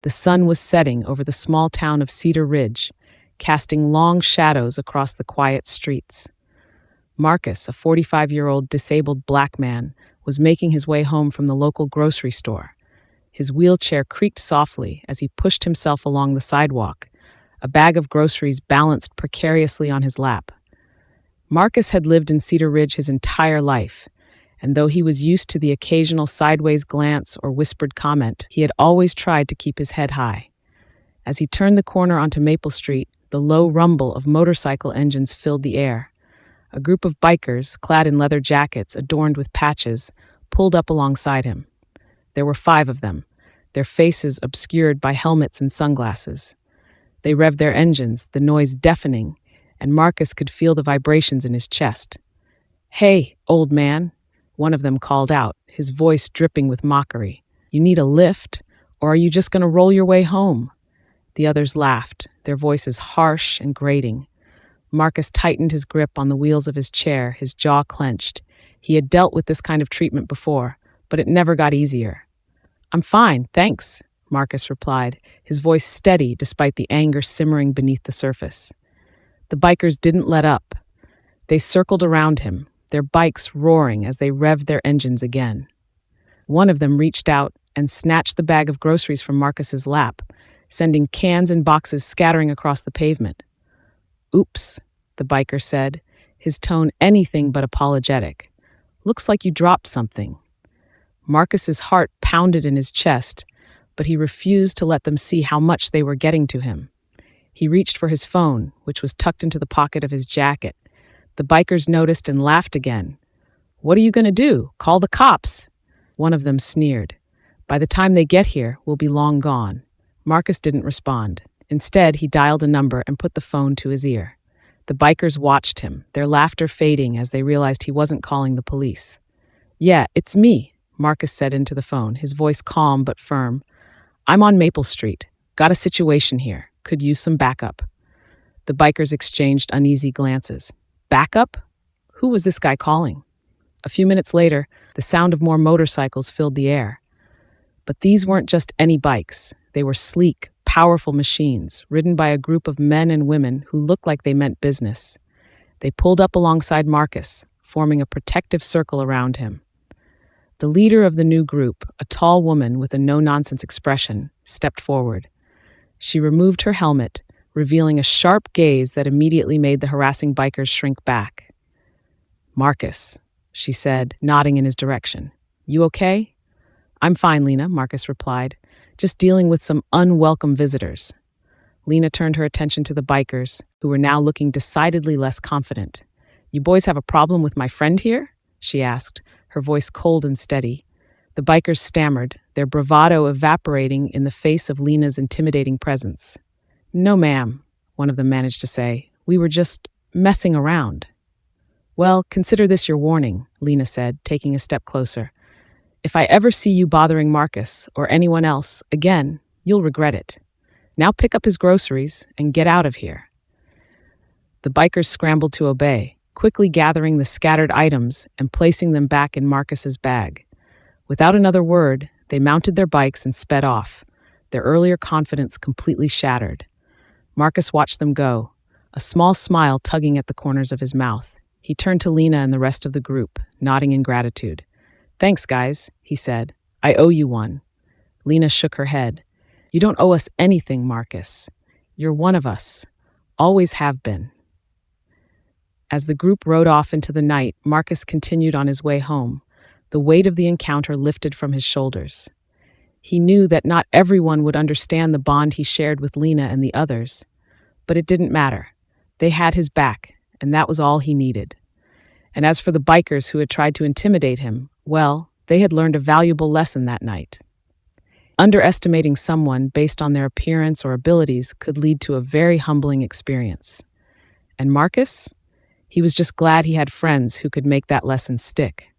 The sun was setting over the small town of Cedar Ridge, casting long shadows across the quiet streets. Marcus, a 45-year-old disabled black man, was making his way home from the local grocery store. His wheelchair creaked softly as he pushed himself along the sidewalk, a bag of groceries balanced precariously on his lap. Marcus had lived in Cedar Ridge his entire life, and though he was used to the occasional sideways glance or whispered comment, he had always tried to keep his head high. As he turned the corner onto Maple Street, the low rumble of motorcycle engines filled the air. A group of bikers, clad in leather jackets adorned with patches, pulled up alongside him. There were 5 of them, their faces obscured by helmets and sunglasses. They revved their engines, the noise deafening, and Marcus could feel the vibrations in his chest. "Hey, old man," one of them called out, his voice dripping with mockery. "You need a lift, or are you just going to roll your way home?" The others laughed, their voices harsh and grating. Marcus tightened his grip on the wheels of his chair, his jaw clenched. He had dealt with this kind of treatment before, but it never got easier. "I'm fine, thanks," Marcus replied, his voice steady despite the anger simmering beneath the surface. The bikers didn't let up. They circled around him, their bikes roaring as they revved their engines again. One of them reached out and snatched the bag of groceries from Marcus's lap, sending cans and boxes scattering across the pavement. "Oops," the biker said, his tone anything but apologetic. "Looks like you dropped something." Marcus's heart pounded in his chest, but he refused to let them see how much they were getting to him. He reached for his phone, which was tucked into the pocket of his jacket. The bikers noticed and laughed again. "What are you going to do? Call the cops?" One of them sneered. "By the time they get here, we'll be long gone." Marcus didn't respond. Instead, he dialed a number and put the phone to his ear. The bikers watched him, their laughter fading as they realized he wasn't calling the police. "Yeah, it's me," Marcus said into the phone, his voice calm but firm. "I'm on Maple Street. Got a situation here. Could use some backup." The bikers exchanged uneasy glances. Backup? Who was this guy calling? A few minutes later, the sound of more motorcycles filled the air. But these weren't just any bikes. They were sleek, powerful machines, ridden by a group of men and women who looked like they meant business. They pulled up alongside Marcus, forming a protective circle around him. The leader of the new group, a tall woman with a no-nonsense expression, stepped forward. She removed her helmet, revealing a sharp gaze that immediately made the harassing bikers shrink back. "Marcus," she said, nodding in his direction. "You okay?" "I'm fine, Lena," Marcus replied. "Just dealing with some unwelcome visitors." Lena turned her attention to the bikers, who were now looking decidedly less confident. "You boys have a problem with my friend here?" she asked, her voice cold and steady. The bikers stammered, their bravado evaporating in the face of Lena's intimidating presence. "No, ma'am," one of them managed to say. "We were just messing around." "Well, consider this your warning," Lena said, taking a step closer. "If I ever see you bothering Marcus or anyone else again, you'll regret it. Now pick up his groceries and get out of here." The bikers scrambled to obey, quickly gathering the scattered items and placing them back in Marcus's bag. Without another word, they mounted their bikes and sped off, their earlier confidence completely shattered. Marcus watched them go, a small smile tugging at the corners of his mouth. He turned to Lena and the rest of the group, nodding in gratitude. "Thanks, guys," he said. "I owe you one." Lena shook her head. "You don't owe us anything, Marcus. You're one of us. Always have been." As the group rode off into the night, Marcus continued on his way home. The weight of the encounter lifted from his shoulders. He knew that not everyone would understand the bond he shared with Lena and the others. But it didn't matter. They had his back, and that was all he needed. And as for the bikers who had tried to intimidate him, well, they had learned a valuable lesson that night. Underestimating someone based on their appearance or abilities could lead to a very humbling experience. And Marcus? He was just glad he had friends who could make that lesson stick.